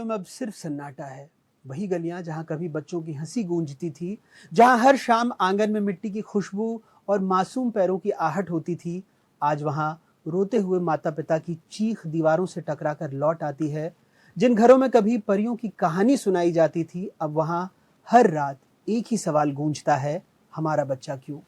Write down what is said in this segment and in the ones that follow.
में अब सिर्फ सन्नाटा है। वही गलियां जहां कभी बच्चों की हंसी गूंजती थी, जहां हर शाम आंगन में मिट्टी की खुशबू और मासूम पैरों की आहट होती थी, आज वहां रोते हुए माता पिता की चीख दीवारों से टकराकर लौट आती है। जिन घरों में कभी परियों की कहानी सुनाई जाती थी, अब वहां हर रात एक ही सवाल गूंजता है, हमारा बच्चा क्यों?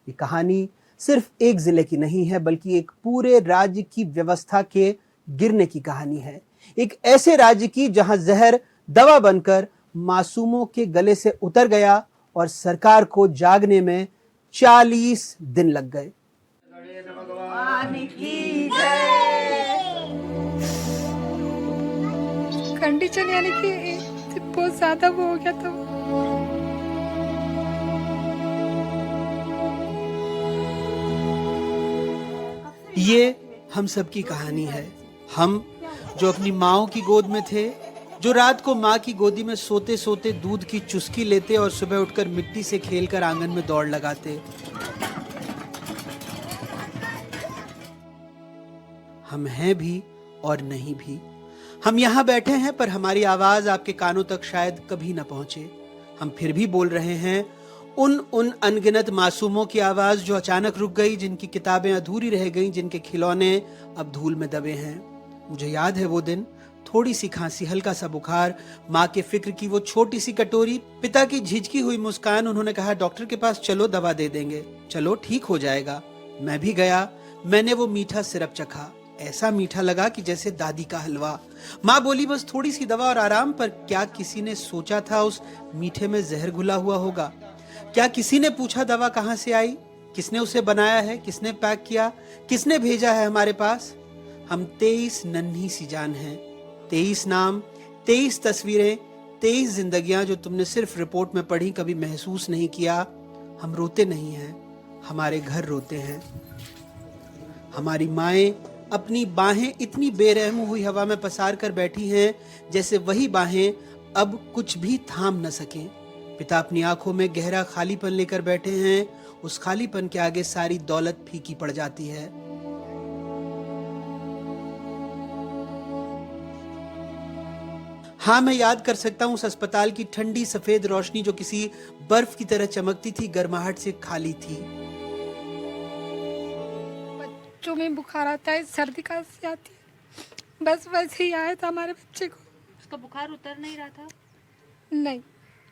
ये कहानी सिर्फ एक जिले की नहीं है, बल्कि एक पूरे राज्य की व्यवस्था के गिरने की कहानी है। एक ऐसे राज्य की जहां जहर दवा बनकर मासूमों के गले से उतर गया और सरकार को जागने में 40 दिन लग गए। कंडीशन यानी कि बहुत ज्यादा वो हो गया था। ये हम सबकी कहानी है। हम जो अपनी माओ की गोद में थे, जो रात को माँ की गोदी में सोते सोते दूध की चुस्की लेते और सुबह उठकर मिट्टी से खेलकर आंगन में दौड़ लगाते। हम हैं भी और नहीं भी। हम यहाँ बैठे हैं, पर हमारी आवाज आपके कानों तक शायद कभी न पहुंचे। हम फिर भी बोल रहे हैं उन अनगिनत मासूमों की आवाज जो अचानक रुक गई, जिनकी किताबें अधूरी रह गईं, जिनके खिलौने अब धूल में दबे हैं। मुझे याद है वो दिन, थोड़ी सी खांसी, हल्का सा बुखार, माँ के फिक्र की वो छोटी सी कटोरी, पिता की झिझकी हुई मुस्कान। उन्होंने कहा, डॉक्टर के पास चलो, दवा दे देंगे, चलो ठीक हो जाएगा। मैं भी गया। मैंने वो मीठा सिरप चखा। ऐसा मीठा लगा कि जैसे दादी का हलवा। माँ बोली, बस थोड़ी सी दवा और आराम। पर क्या किसी ने सोचा था उस मीठे में जहर घुला हुआ होगा? क्या किसी ने पूछा दवा कहां से आई? किसने उसे बनाया है? किसने पैक किया? किसने भेजा है हमारे पास? हम 23 नन्ही सी जान हैं, 23 नाम, 23 तस्वीरें, 23 जिंदगियां जो तुमने सिर्फ रिपोर्ट में पढ़ी, कभी महसूस नहीं किया। हम रोते नहीं हैं, हमारे घर रोते हैं। हमारी माएं अपनी बाहें इतनी बेरहम हुई हवा में पसार कर बैठी हैं, जैसे वही बाहें अब कुछ भी थाम न सकें। पिता अपनी आंखों में गहरा खालीपन लेकर बैठे हैं। उस खालीपन के आगे सारी दौलत फीकी पड़ जाती है। हाँ, मैं याद कर सकता हूँ उस अस्पताल की ठंडी सफेद रोशनी जो किसी बर्फ की तरह चमकती थी, गर्माहट से खाली थी। बच्चों में बुखार आता है, सर्दी खांसी आती है, बस वैसे ही आया था हमारे बच्चे को। उसका बुखार उतर नहीं रहा था? नहीं,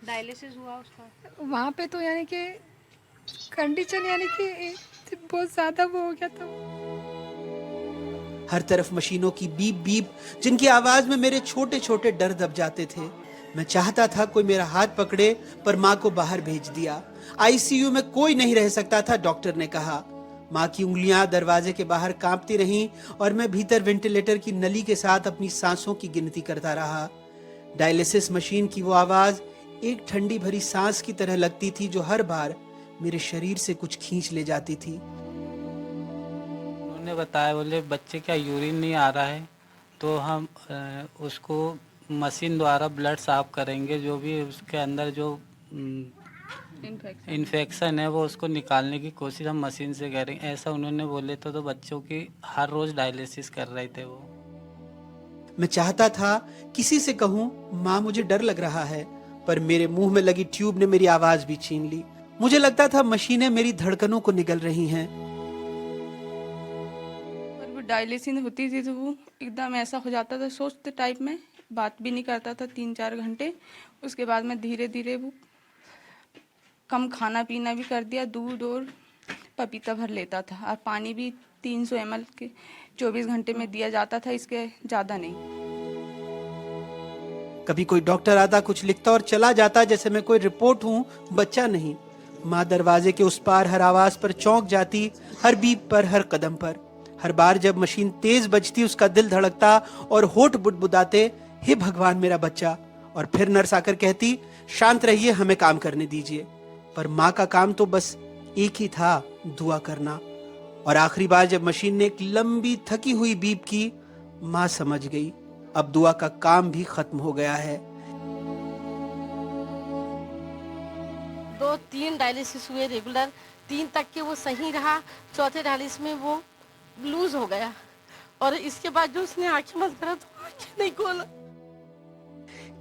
डायलिसिस हुआ उसका? वहाँ पे तो यानी कि कंडीशन यानी कि बहुत ज्यादा वो हो गया था। हर तरफ मशीनों की बीप बीप, जिनकी आवाज में मेरे छोटे छोटे डर दब जाते थे। मैं चाहता था कोई मेरा हाथ पकड़े, पर माँ को बाहर भेज दिया। आईसीयू में कोई नहीं रह सकता था, डॉक्टर ने कहा। माँ की उंगलियां दरवाजे के बाहर कांपती रहीं और मैं भीतर वेंटिलेटर की नली के साथ अपनी सांसों की गिनती करता रहा। डायलिसिस मशीन की वो आवाज एक ठंडी भरी सांस की तरह लगती थी, जो हर बार मेरे शरीर से कुछ खींच ले जाती थी। उन्होंने बताया, बोले बच्चे का यूरिन नहीं आ रहा है, तो हम उसको मशीन द्वारा ब्लड साफ करेंगे, जो भी उसके अंदर जो इन्फेक्शन है वो उसको निकालने की कोशिश हम मशीन से करेंगे, ऐसा उन्होंने बोले। तो बच्चों की हर रोज डायलिसिस कर रहे थे वो। मैं चाहता था किसी से कहूं, माँ मुझे डर लग रहा है, पर मेरे मुंह में लगी ट्यूब ने मेरी आवाज भी छीन ली। मुझे लगता था मशीनें मेरी धड़कनों को निगल रही हैं। पर वो डायलिसिस होती थी तो वो एकदम ऐसा हो जाता था, सोचते टाइप में, बात भी नहीं करता था 3-4 घंटे। उसके बाद में धीरे धीरे वो कम खाना पीना भी कर दिया, दूध और पपीता भर लेता था, और पानी भी 300 ml के 24 घंटे में दिया जाता था, इसके ज़्यादा नहीं। कभी कोई डॉक्टर आता, कुछ लिखता और चला जाता, जैसे मैं कोई रिपोर्ट हूं, बच्चा नहीं। माँ दरवाजे के उस पार हर आवाज पर चौंक जाती, हर बीप पर, हर कदम पर। हर बार जब मशीन तेज बजती, उसका दिल धड़कता और होठ बुदबुदाते, हे भगवान मेरा बच्चा। और फिर नर्स आकर कहती, शांत रहिए, हमें काम करने दीजिए। पर माँ का काम तो बस एक ही था, दुआ करना। और आखिरी बार जब मशीन ने एक लंबी थकी हुई बीप की, माँ समझ गई, अब दुआ का काम भी खत्म हो गया है। 2-3 डायलिसिस हुए रेगुलर, 3 तक के वो सही रहा। चौथे डायलिसिस में वो लूज हो गया, और इसके बाद जो उसने आंखें बंद करा तो आंखें नहीं खोला।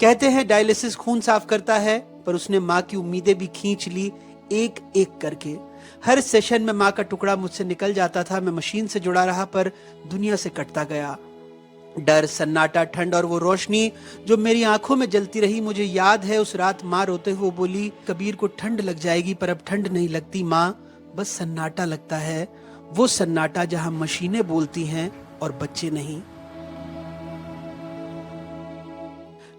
कहते हैं डायलिसिस खून साफ करता है, पर उसने माँ की उम्मीदें भी खींच ली एक एक करके। हर सेशन में माँ का टुकड़ा मुझसे निकल जाता था। मैं मशीन से जुड़ा रहा पर दुनिया से कटता गया। डर, सन्नाटा, ठंड और वो रोशनी जो मेरी आंखों में जलती रही। मुझे याद है उस रात माँ रोते हुए बोली, कबीर को ठंड लग जाएगी, पर अब ठंड नहीं लगती माँ, बस सन्नाटा लगता है। वो सन्नाटा जहां मशीनें बोलती हैं और बच्चे नहीं।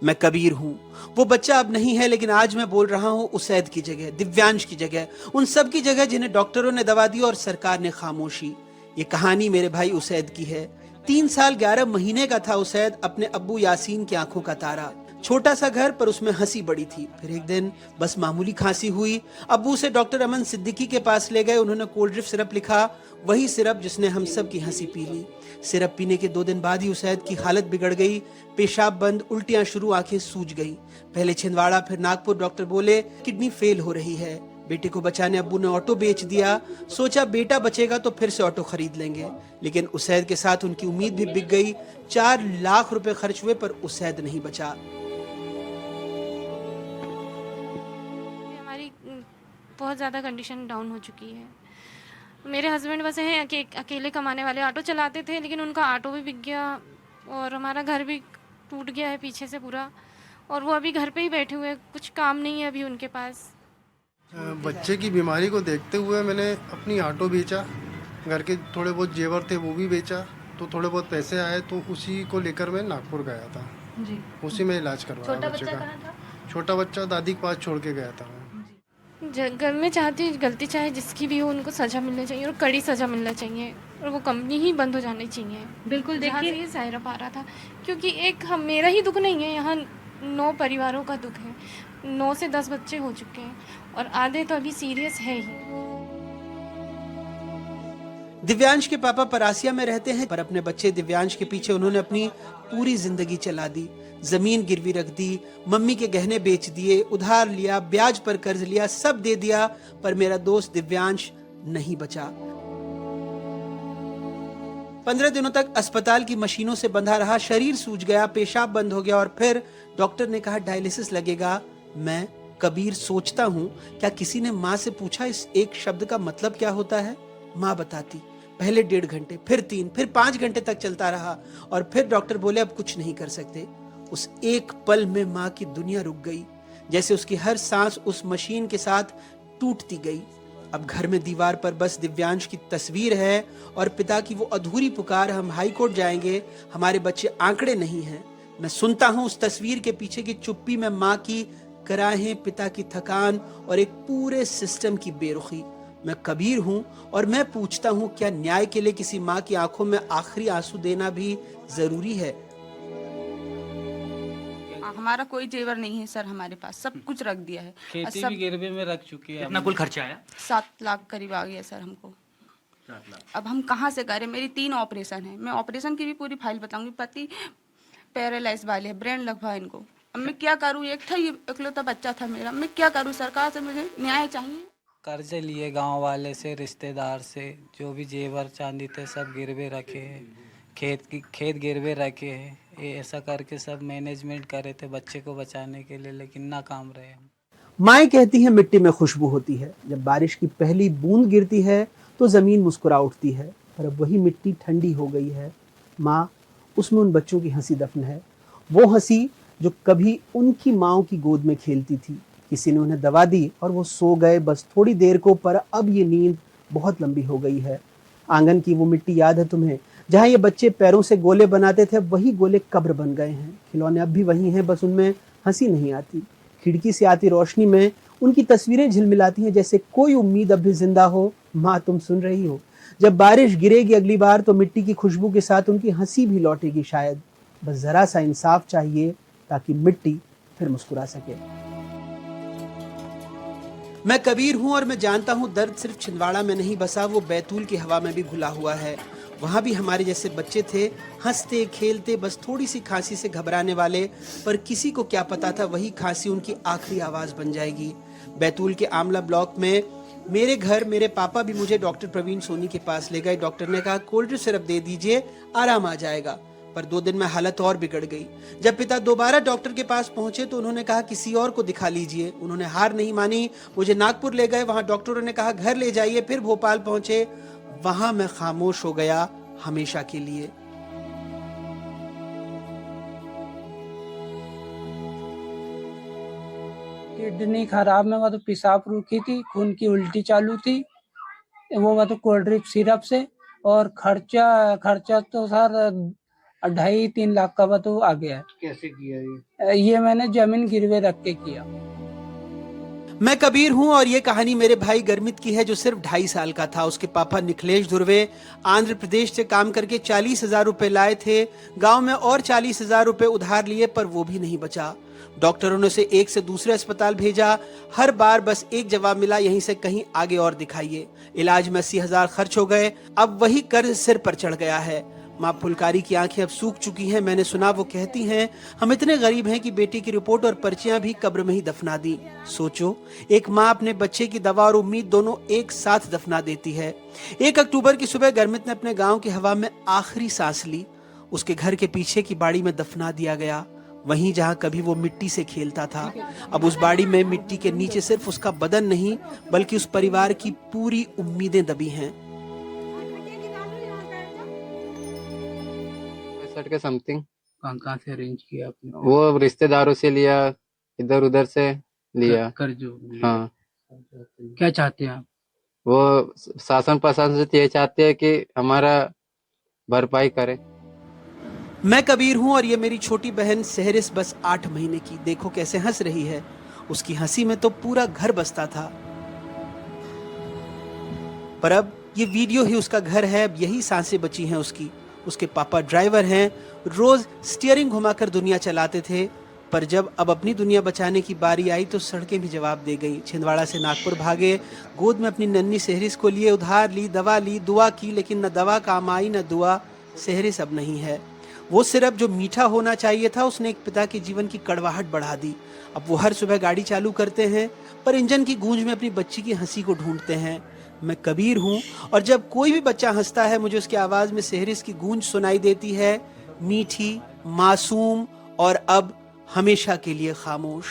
मैं कबीर हूं, वो बच्चा अब नहीं है, लेकिन आज मैं बोल रहा हूं उसैद की जगह, दिव्यांश की जगह, उन सब की जगह जिन्हें डॉक्टरों ने दवा दी और सरकार ने खामोशी। ये कहानी मेरे भाई उसैद की है। 3 साल 11 महीने का था उसैद, अपने अब्बू यासीन की आंखों का तारा। छोटा सा घर पर उसमें हंसी बड़ी थी। फिर एक दिन बस मामूली खांसी हुई। अब्बू से डॉक्टर अमन सिद्दीकी के पास ले गए। उन्होंने कोल्ड ड्रिप सिरप लिखा, वही सिरप जिसने हम सब की हंसी पी ली। सिरप पीने के 2 दिन बाद ही उसैद की हालत बिगड़ गई। पेशाब बंद, उल्टियां शुरू, आंखें सूज गई। पहले छिंदवाड़ा, फिर नागपुर। डॉक्टर बोले किडनी फेल हो रही है। बेटे को बचाने अब्बू ने ऑटो बेच दिया। सोचा बेटा बचेगा तो फिर से ऑटो खरीद लेंगे, लेकिन उसैद के साथ उनकी उम्मीद भी बिक गई। 4 लाख रुपए खर्च हुए पर उसैद नहीं बचा। हमारी बहुत ज़्यादा कंडीशन डाउन हो चुकी है। मेरे हस्बैंड बस हैं अकेले कमाने वाले, ऑटो चलाते थे, लेकिन उनका ऑटो भी बिक गया और हमारा घर भी टूट गया है पीछे से पूरा, और वो अभी घर पे ही बैठे हुए हैं, कुछ काम नहीं है अभी उनके पास। बच्चे की बीमारी को देखते हुए मैंने अपनी ऑटो बेचा, घर के थोड़े बहुत जेवर थे वो भी बेचा, तो थोड़े बहुत पैसे आए तो उसी को लेकर मैं नागपुर गया था जी। उसी में इलाज करवाया बच्चे का। छोटा बच्चा दादी के पास छोड़ के गया था। घर में चाहती गलती चाहे जिसकी भी हो, उनको सज़ा मिलनी चाहिए और कड़ी सज़ा मिलना चाहिए, और वो कंपनी ही बंद हो जानी चाहिए। बिल्कुल, देखिए ये सायरा पा रहा था, क्योंकि एक मेरा ही दुख नहीं है, यहाँ 9 परिवारों का दुख है। 9 से 10 बच्चे हो चुके हैं और आधे तो अभी सीरियस है ही। दिव्यांश के पापा परासिया में रहते हैं, पर अपने बच्चे दिव्यांश के पीछे उन्होंने अपनी पूरी जिंदगी चला दी। जमीन गिरवी रख दी, मम्मी के गहने बेच दिए, उधार लिया, ब्याज पर कर्ज लिया, सब दे दिया, पर मेरा दोस्त दिव्यांश नहीं बचा। 15 दिनों तक अस्पताल की मशीनों से बंधा रहा, शरीर सूज गया, पेशाब बंद हो गया और फिर डॉक्टर ने कहा डायलिसिस लगेगा। मैं कबीर सोचता हूँ, क्या किसी ने माँ से पूछा इस एक शब्द का मतलब क्या होता है? माँ बताती। पहले 1.5 घंटे, फिर 3, फिर 5 घंटे तक चलता रहा और फिर डॉक्टर बोले अब कुछ नहीं कर सकते। उस एक पल में माँ की दुनिया रुक गई, जैसे उसकी हर सांस उस मशीन के साथ टूटती गई। अब घर में दीवार पर बस दिव्यांश की तस्वीर है और पिता की वो अधूरी पुकार, हम हाई कोर्ट जाएंगे, हमारे बच्चे आंकड़े नहीं हैं। मैं सुनता हूँ उस तस्वीर के पीछे की चुप्पी में माँ की कराहें, पिता की थकान और एक पूरे सिस्टम की बेरुखी। मैं कबीर हूँ और मैं पूछता हूँ, क्या न्याय के लिए किसी माँ की आंखों में आखिरी आंसू देना भी जरूरी है? हमारा कोई जेवर नहीं है सर, हमारे पास सब कुछ रख दिया है। खेती सब भी गिरवे में रख चुकी है। कितना कुल खर्चा आया? 7 लाख करीब आ गया सर हमको। 7 लाख। अब हम कहाँ से करें? मेरी 3 ऑपरेशन है, मैं ऑपरेशन की भी पूरी फाइल बताऊंगी। पति पैरालाइज वाले है, ब्रेन लगवा इनको। अब मैं क्या करूँ? एक था, ये इकलौता बच्चा था मेरा, मैं क्या करूँ? सरकार से मुझे न्याय चाहिए। कर्ज लिए गांव वाले से, रिश्तेदार से, जो भी जेवर चांदी थे सब गिरवे रखे हैं, खेत गिरवे रखे हैं। ये ऐसा करके सब मैनेजमेंट करे थे बच्चे को बचाने के लिए, लेकिन नाकाम रहे हम। माएँ कहती हैं मिट्टी में खुशबू होती है, जब बारिश की पहली बूंद गिरती है तो जमीन मुस्कुरा उठती है, पर अब वही मिट्टी ठंडी हो गई है। माँ, उसमें उन बच्चों की हंसी दफन है, वो हंसी जो कभी उनकी माँओं की गोद में खेलती थी। किसी ने उन्हें दवा दी और वो सो गए बस थोड़ी देर को, पर अब ये नींद बहुत लंबी हो गई है। आंगन की वो मिट्टी याद है तुम्हें, जहाँ ये बच्चे पैरों से गोले बनाते थे, वही गोले कब्र बन गए हैं। खिलौने अब भी वही हैं, बस उनमें हंसी नहीं आती। खिड़की से आती रोशनी में उनकी तस्वीरें झिलमिलाती हैं, जैसे कोई उम्मीद अब भी जिंदा हो। माँ, तुम सुन रही हो? जब बारिश गिरेगी अगली बार तो मिट्टी की खुशबू के साथ उनकी हंसी भी लौटेगी शायद। बस जरा सा इंसाफ चाहिए ताकि मिट्टी फिर मुस्कुरा सके। मैं कबीर हूं और मैं जानता हूं दर्द सिर्फ छिंदवाड़ा में नहीं बसा, वो बैतूल की हवा में भी घुला हुआ है। वहां भी हमारे जैसे बच्चे थे, हंसते खेलते, बस थोड़ी सी खांसी से घबराने वाले, पर किसी को क्या पता था वही खांसी उनकी आखिरी आवाज बन जाएगी। बैतूल के आमला ब्लॉक में मेरे घर मेरे पापा भी मुझे डॉक्टर प्रवीण सोनी के पास ले गए। डॉक्टर ने कहा कोल्ड ड्रिप सिरप दे दीजिए, आराम आ जाएगा। पर 2 दिन में हालत और बिगड़ गई। जब पिता दोबारा डॉक्टर के पास पहुंचे तो उन्होंने कहा किसी और को दिखा लीजिए। उन्होंने हार नहीं मानी, मुझे नागपुर ले गए। वहां डॉक्टरों ने कहा घर ले जाइए। फिर भोपाल पहुंचे। वहां मैं खामोश हो गया हमेशा के लिए। किडनी खराब में तो पेशाब रुकी थी, खून की उल्टी चालू थी, वो तो कोल्ड ड्रिंक सिरप से। और खर्चा तो सर 2.5-3 लाख का तो आ गया है। कैसे किया ये मैंने जमीन गिरवे रख के किया। मैं कबीर हूं और ये कहानी मेरे भाई गरमित की है जो सिर्फ 2.5 साल का था। उसके पापा निखिलेश धुर्वे आंध्र प्रदेश से काम करके 40,000 रुपए लाए थे। गांव में और 40,000 रुपए उधार लिए पर वो भी नहीं बचा। डॉक्टरों ने उसे एक से दूसरे अस्पताल भेजा। हर बार बस एक जवाब मिला, यहीं से कहीं आगे और दिखाइए। इलाज में 80,000 खर्च हो गए। अब वही कर्ज सिर पर चढ़ गया है। माँ फुलकारी की आंखें अब सूख चुकी हैं। मैंने सुना वो कहती हैं हम इतने गरीब हैं कि बेटी की रिपोर्ट और पर्चियां भी कब्र में ही दफना दी। सोचो, एक माँ अपने बच्चे की दवा और उम्मीद दोनों एक साथ दफना देती है। 1 अक्टूबर की सुबह गरमित ने अपने गांव की हवा में आखिरी सांस ली। उसके घर के पीछे की बाड़ी में दफना दिया गया, वहीं जहां कभी वो मिट्टी से खेलता था। अब उस बाड़ी में मिट्टी के नीचे सिर्फ उसका बदन नहीं बल्कि उस परिवार की पूरी उम्मीदें दबी हैं। के समथिंग कहाँ से अरेंज किया आपने? वो रिश्तेदारों से लिया, इधर उधर से लिया। कर्ज? हाँ। क्या चाहते हैं आप? वो शासन प्रशासन से ये चाहते हैं कि हमारा भरपाई करे। मैं कबीर हूं और ये मेरी छोटी बहन सहरिस बस 8 महीने की। देखो कैसे हंस रही है। उसकी हंसी में तो पूरा घर बसता था। पर अब ये वीडियो ही उसका घर है। अब यही सांसें बची हैं उसकी। उसके पापा ड्राइवर हैं, रोज स्टीयरिंग घुमाकर दुनिया चलाते थे। पर जब अब अपनी दुनिया बचाने की बारी आई तो सड़कें भी जवाब दे गई। छिंदवाड़ा से नागपुर भागे, गोद में अपनी नन्ही सहरिस को लिए, उधार ली, दवा ली, दुआ की, लेकिन न दवा काम आई न दुआ। सहरिस अब नहीं है। वो सिर्फ जो मीठा होना चाहिए था उसने एक पिता के जीवन की कड़वाहट बढ़ा दी। अब वो हर सुबह गाड़ी चालू करते हैं पर इंजन की गूंज में अपनी बच्ची की हंसी को ढूंढते हैं। मैं कबीर हूं और जब कोई भी बच्चा हंसता है मुझे उसकी आवाज में सहरिस की गूंज सुनाई देती है, मीठी, मासूम और अब हमेशा के लिए खामोश।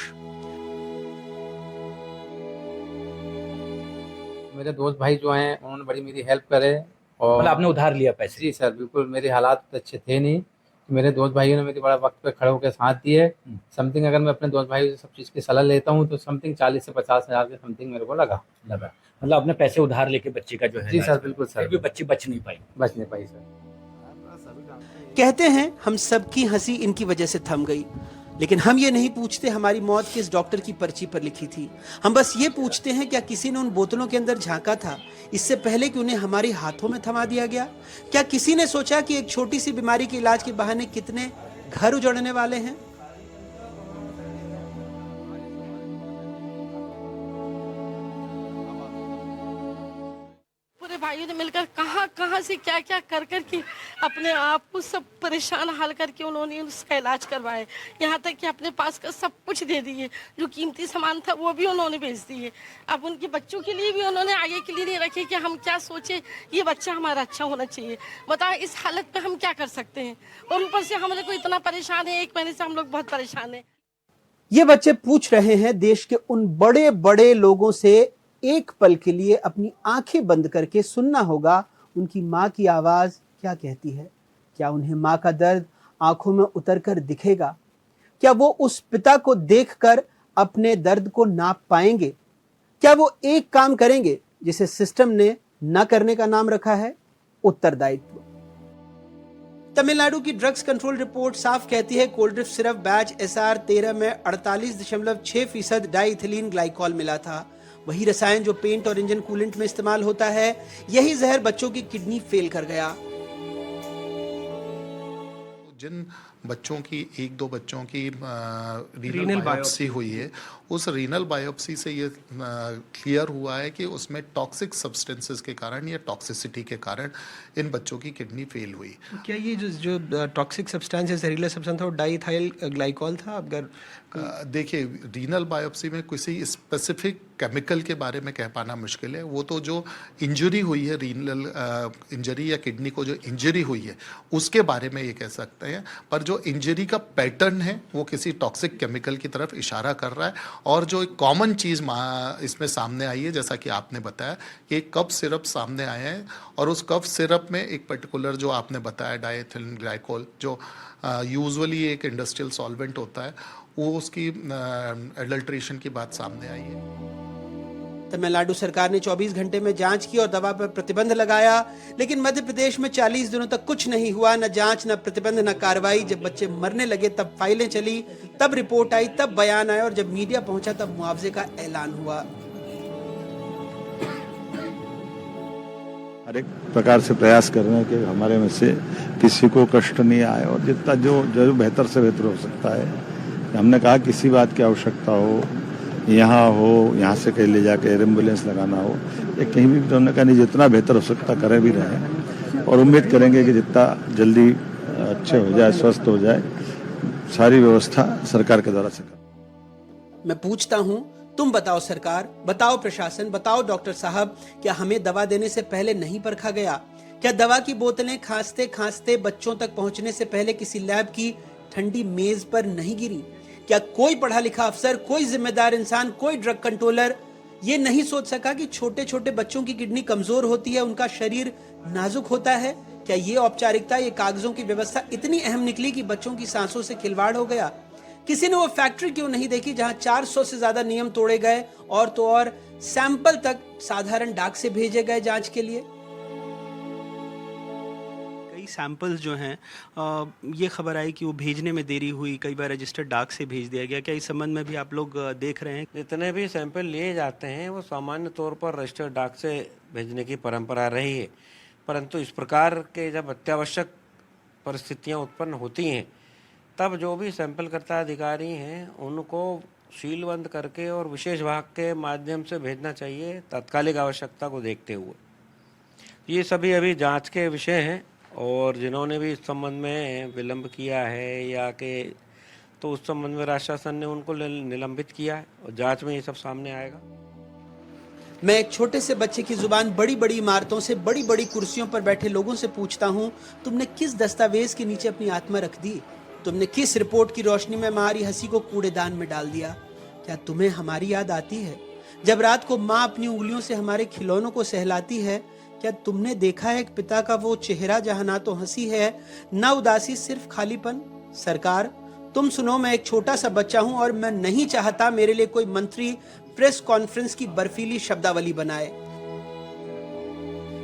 मेरे दोस्त भाई जो हैं उन्होंने बड़ी मेरी हेल्प करे। और मतलब आपने उधार लिया पैसे? जी सर, बिल्कुल मेरे हालात अच्छे थे नहीं। मेरे दोस्त भाइयों ने मेरी बड़ा वक्त पे खड़े होकर साथ दिए। समथिंग अगर मैं अपने दोस्त भाइयों से सब चीज़ की सलाह लेता हूँ तो समथिंग 40 से 50 हज़ार के समथिंग मेरे को लगा। मतलब आपने पैसे उधार लेके बच्ची का जो है? जी सर, बिल्कुल सर। फिर भी बच्ची बच नहीं पाई सर। कहते हैं हम सबकी हंसी इनकी वजह से थम गई, लेकिन हम ये नहीं पूछते हमारी मौत किस डॉक्टर की पर्ची पर लिखी थी। हम बस ये पूछते हैं क्या किसी ने उन बोतलों के अंदर झांका था इससे पहले कि उन्हें हमारे हाथों में थमा दिया गया? क्या किसी ने सोचा कि एक छोटी सी बीमारी के इलाज के बहाने कितने घर उजड़ने वाले हैं? पूरे भाइयों ने मिलकर कहाँ से क्या क्या कर के अपने आप को सब परेशान हाल करके उन्होंने उसका इलाज करवाए। यहाँ तक कि अपने पास का सब कुछ दे दिए, जो कीमती सामान था वो भी उन्होंने बेच दिए। अब उनके बच्चों के लिए भी उन्होंने आगे के लिए नहीं रखे कि हम क्या सोचे, ये बच्चा हमारा अच्छा होना चाहिए। बताओ इस हालत पे हम क्या कर सकते हैं। और ऊपर से हमारे को इतना परेशान है, 1 महीने से हम लोग बहुत परेशान है। ये बच्चे पूछ रहे हैं देश के उन बड़े बड़े लोगों से एक पल के लिए अपनी आंखें बंद करके सुनना होगा उनकी माँ की आवाज क्या कहती है। क्या उन्हें माँ का दर्द आंखों में उतरकर दिखेगा? क्या वो उस पिता को देखकर अपने दर्द को नाप पाएंगे? क्या वो एक काम करेंगे जिसे सिस्टम ने न करने का नाम रखा है, उत्तरदायित्व। तमिलनाडु की ड्रग्स कंट्रोल रिपोर्ट साफ कहती है cold drift syrup batch SR 13 में 48.6% डाइइथिलीन ग्लाइकॉल मिला था। वही रसायन जो पेंट और इंजन कूलेंट में इस्तेमाल होता है। यही जहर बच्चों की किडनी फेल कर गया। जिन बच्चों की 1-2 बच्चों की रीनल बायोप्सी हुई है, उस रीनल बायोप्सी से ये क्लियर हुआ है कि उसमें टॉक्सिक सब्सटेंसेस के कारण या टॉक्सिसिटी के कारण इन बच्चों की किडनी फेल हुई। क्या ये जो टॉक्सिक सब्सटेंस है, जहरीला सब्सटेंस था, वो डाइइथाइल ग्लाइकॉल था? अगर देखिए, रीनल बायोप्सी में किसी स्पेसिफिक केमिकल के बारे में कह पाना मुश्किल है। वो तो जो इंजरी हुई है, रीनल इंजरी या किडनी को जो इंजरी हुई है उसके बारे में ये कह सकते हैं, पर जो इंजरी का पैटर्न है वो किसी टॉक्सिक केमिकल की तरफ इशारा कर रहा है। और जो एक कॉमन चीज़ इसमें सामने आई है, जैसा कि आपने बताया कि एक कफ सिरप सामने आया है और उस कफ सिरप में एक पर्टिकुलर जो आपने बताया डाइएथिलीन ग्लाइकोल, जो यूजुअली एक इंडस्ट्रियल सॉल्वेंट होता है, वो उसकी एडल्ट्रेशन की बात सामने आई है। तमिलनाडु सरकार ने 24 घंटे में जांच की और दवा पर प्रतिबंध लगाया, लेकिन मध्य प्रदेश में 40 दिनों तक कुछ नहीं हुआ, न जांच, न प्रतिबंध, न कार्रवाई। जब बच्चे मरने लगे तब फाइलें चली, तब रिपोर्ट आई, तब बयान आया और जब मीडिया पहुंचा तब मुआवजे का ऐलान हुआ। हर एक प्रकार से प्रयास कर रहे हैं कि हमारे में से किसी को कष्ट नहीं आए और जितना जो बेहतर से बेहतर हो सकता है। हमने कहा किसी बात की आवश्यकता हो, यहाँ से कहीं ले जाके एम्बुलेंस लगाना हो या कहीं भी, तो हमने कहा नहीं, जितना बेहतर हो सकता करें भी रहे और उम्मीद करेंगे कि जितना जल्दी अच्छे हो जाए, स्वस्थ हो जाए, सारी व्यवस्था सरकार के द्वारा से कर। मैं पूछता हूं, तुम बताओ सरकार, बताओ प्रशासन, बताओ डॉक्टर साहब, क्या हमें दवा देने से पहले नहीं परखा गया? क्या दवा की बोतलें खांसते खांसते बच्चों तक पहुंचने से पहले किसी लैब की ठंडी मेज पर नहीं गिरी? क्या कोई पढ़ा लिखा अफसर, कोई जिम्मेदार इंसान, कोई ड्रग कंट्रोलर ये नहीं सोच सका कि छोटे छोटे बच्चों की किडनी कमजोर होती है, उनका शरीर नाजुक होता है? क्या ये औपचारिकता, ये कागजों की व्यवस्था इतनी अहम निकली कि बच्चों की सांसों से खिलवाड़ हो गया? किसी ने वो फैक्ट्री क्यों नहीं देखी जहां 400 से ज्यादा नियम तोड़े गए और तो और सैंपल तक साधारण डाक से भेजे गए जांच के लिए? कई सैंपल्स जो हैं ये खबर आई कि वो भेजने में देरी हुई, कई बार रजिस्टर्ड डाक से भेज दिया गया। क्या इस संबंध में भी आप लोग देख रहे हैं? जितने भी सैंपल लिए जाते हैं वो सामान्य तौर पर रजिस्टर्ड डाक से भेजने की परंपरा रही है, परंतु इस प्रकार के जब अत्यावश्यक परिस्थितियां उत्पन्न होती हैं तब जो भी सैंपल करता अधिकारी हैं उनको सीलबंद करके और विशेष विभाग के माध्यम से भेजना चाहिए तात्कालिक आवश्यकता को देखते हुए। ये सभी अभी जांच के विषय हैं और जिन्होंने भी इस संबंध में विलंब किया है या कि तो उस संबंध में राज्य शासन ने उनको निलंबित किया है और जांच में ये सब सामने आएगा। मैं एक छोटे से बच्चे की जुबान बड़ी बड़ी इमारतों से, बड़ी बड़ी कुर्सियों पर बैठे लोगों से पूछता हूँ, तुमने किस दस्तावेज के नीचे अपनी आत्मा रख दी? तुमने किस रिपोर्ट की रोशनी में हमारी हंसी को कूड़ेदान में डाल दिया? क्या तुम्हें हमारी याद आती है जब रात को माँ अपनी उंगलियों से हमारे खिलौनों को सहलाती है? क्या तुमने देखा है एक पिता का वो चेहरा जहां ना तो हंसी है ना उदासी, सिर्फ खालीपन? सरकार, तुम सुनो, मैं एक छोटा सा बच्चा हूं और मैं नहीं चाहता मेरे लिए कोई मंत्री प्रेस कॉन्फ्रेंस की बर्फीली शब्दावली बनाए।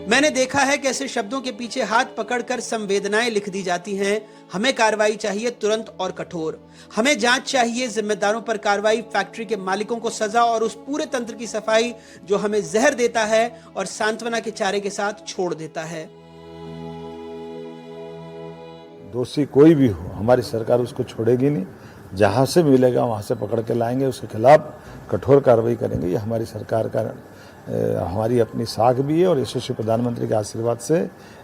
मैंने देखा है कैसे शब्दों के पीछे हाथ पकड़कर संवेदनाएं लिख दी जाती हैं। हमें कार्रवाई चाहिए तुरंत और कठोर। हमें जांच चाहिए, जिम्मेदारों पर कार्रवाई, फैक्ट्री के मालिकों को सजा और उस पूरे तंत्र की सफाई जो हमें जहर देता है और सांत्वना के चारे के साथ छोड़ देता है। दोषी कोई भी हो, हमारी सरकार उसको छोड़ेगी नहीं। जहां से मिलेगा वहां से पकड़ के लाएंगे, उसके खिलाफ कठोर कार्रवाई करेंगे। ये हमारी सरकार का हमारी अपनी साख भी है और यशस्वी प्रधानमंत्री के आशीर्वाद से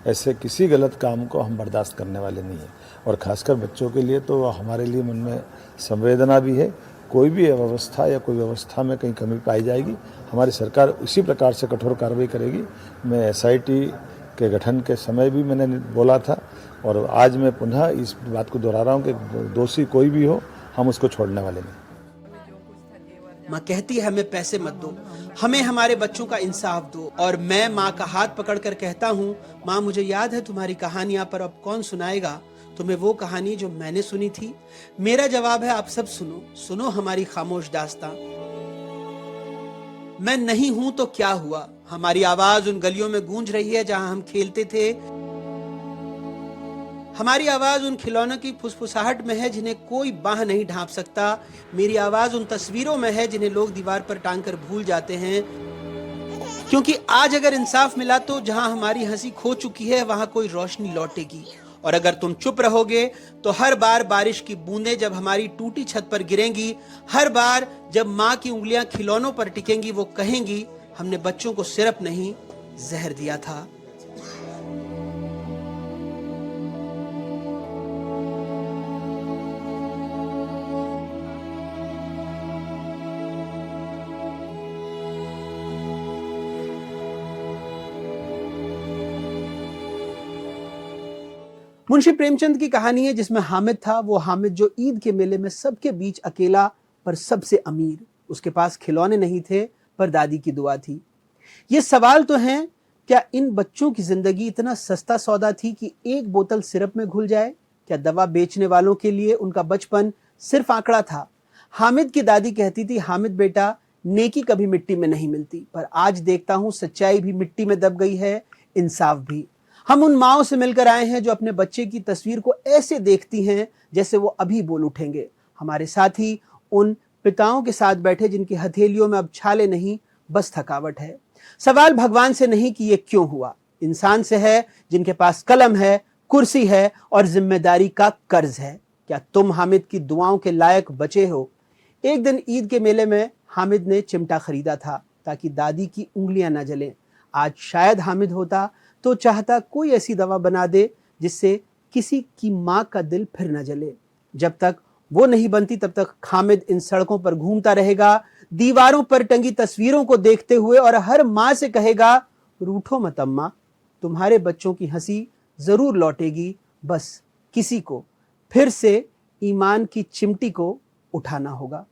ऐसे किसी गलत काम को हम बर्दाश्त करने वाले नहीं हैं। और खासकर बच्चों के लिए तो हमारे लिए मन में संवेदना भी है। कोई भी अव्यवस्था या कोई व्यवस्था में कहीं कमी पाई जाएगी, हमारी सरकार उसी प्रकार से कठोर कार्रवाई करेगी। मैं SIT के गठन के समय भी मैंने बोला था और आज मैं पुनः इस बात को दोहरा रहा हूँ कि दोषी कोई भी हो, हम उसको छोड़ने वाले नहीं। माँ कहती है हमें पैसे मत दो, हमें हमारे बच्चों का इंसाफ दो। और मैं माँ का हाथ पकड़कर कहता हूँ, माँ मुझे याद है तुम्हारी कहानियां, पर अब कौन सुनाएगा तुम्हें वो कहानी जो मैंने सुनी थी? मेरा जवाब है आप सब सुनो, सुनो हमारी खामोश दास्तां। मैं नहीं हूं तो क्या हुआ, हमारी आवाज उन गलियों में गूंज रही है जहां हम खेलते थे। हमारी आवाज उन खिलौनों की फुसफुसाहट में है जिन्हें कोई बाह नहीं ढांप सकता। मेरी आवाज उन तस्वीरों में है जिन्हें लोग दीवार पर टांग कर भूल जाते हैं। क्योंकि आज अगर इंसाफ मिला तो जहां हमारी हंसी खो चुकी है वहां कोई रोशनी लौटेगी। और अगर तुम चुप रहोगे तो हर बार बारिश की बूंदें जब हमारी टूटी छत पर गिरेंगी, हर बार जब माँ की उंगलियां खिलौनों पर टिकेंगी, वो कहेंगी हमने बच्चों को सिर्फ नहीं जहर दिया था। मुंशी प्रेमचंद की कहानी है जिसमें हामिद था, वो हामिद जो ईद के मेले में सबके बीच अकेला पर सबसे अमीर। उसके पास खिलौने नहीं थे पर दादी की दुआ थी। ये सवाल तो हैं, क्या इन बच्चों की जिंदगी इतना सस्ता सौदा थी कि एक बोतल सिरप में घुल जाए? क्या दवा बेचने वालों के लिए उनका बचपन सिर्फ आंकड़ा था? हामिद की दादी कहती थी, हामिद बेटा, नेकी कभी मिट्टी में नहीं मिलती, पर आज देखता हूं सच्चाई भी मिट्टी में दब गई है, इंसाफ भी। हम उन माओं से मिलकर आए हैं जो अपने बच्चे की तस्वीर को ऐसे देखती हैं जैसे वो अभी बोल उठेंगे। हमारे साथ ही उन पिताओं के साथ बैठे जिनकी हथेलियों में अब छाले नहीं, बस थकावट है। सवाल भगवान से नहीं कि ये क्यों हुआ, इंसान से है जिनके पास कलम है, कुर्सी है और जिम्मेदारी का कर्ज है। क्या तुम हामिद की दुआओं के लायक बचे हो? एक दिन ईद के मेले में हामिद ने चिमटा खरीदा था ताकि दादी की उंगलियां न जलें। आज शायद हामिद होता तो चाहता कोई ऐसी दवा बना दे जिससे किसी की माँ का दिल फिर न जले। जब तक वो नहीं बनती तब तक हामिद इन सड़कों पर घूमता रहेगा, दीवारों पर टंगी तस्वीरों को देखते हुए, और हर माँ से कहेगा, रूठो मत अम्मा, तुम्हारे बच्चों की हंसी जरूर लौटेगी, बस किसी को फिर से ईमान की चिमटी को उठाना होगा।